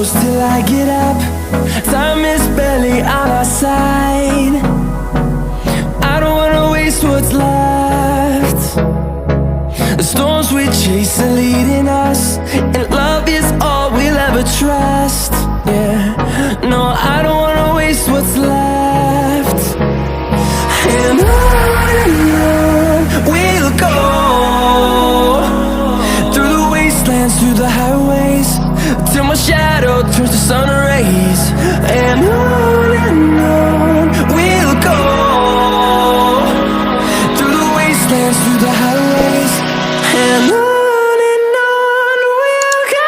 close till I get up. Time is barely on our side. I don't wanna waste what's left. The storms we chase are leading us, and love is all we'll ever trust. Yeah, no, I don't wanna waste what's left. And on we'll go, through the wastelands, through the highways, till my shadow turns to sun rays. And on we'll go, through the wastelands, through the highways, and on we'll go.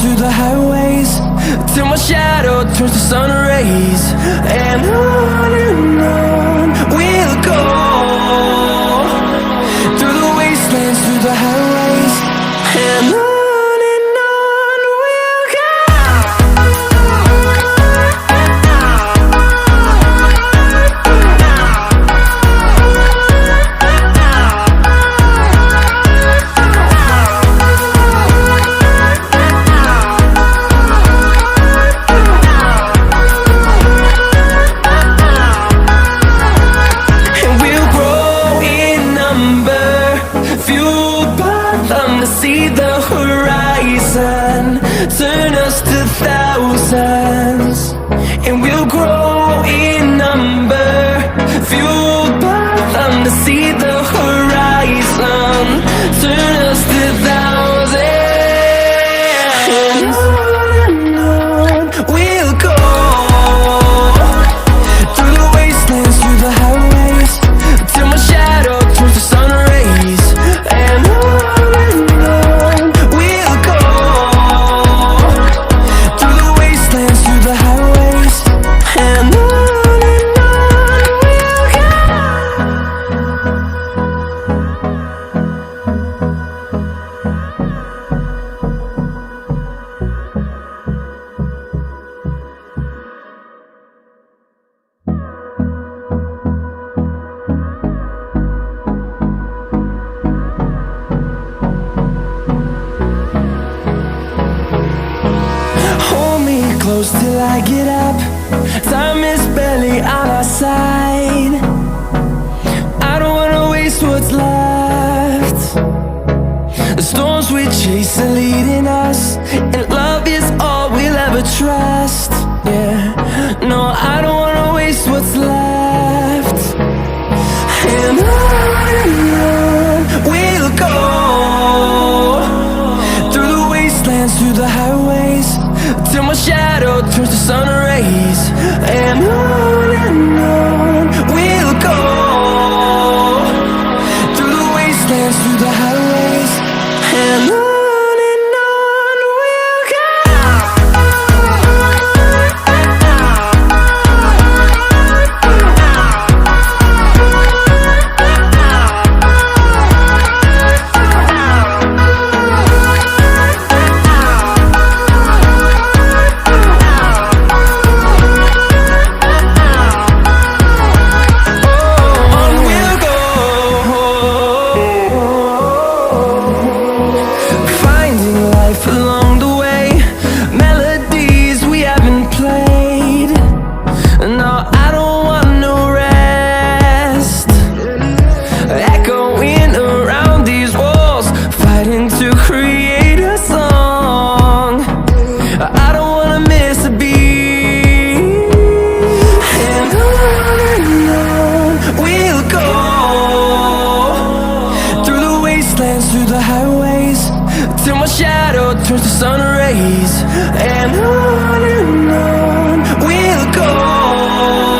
Through the highways, till my shadow turns to sun rays. And on we'll go, through the wastelands, through the highways, and on we'll go. See the horizon turn us to thousands, and we'll grow in number, fueled by them. To see the horizon turn us to thousands, and on we'll go, through the wastelands, through the highways, till my shadow turns to sun rays. And close till I get up. Time is barely on our side. I don't wanna waste what's left. The storms we chase are leading us, and love is all we'll ever trust. Yeah, no, I don't wanna waste what's left. And on we'll go, through the wastelands, through the highways, till my shadow turns to sun rays. And on we'll go, through the wastelands, through the highways, and on we'll go. shadow turns to sun rays, and on we'll go.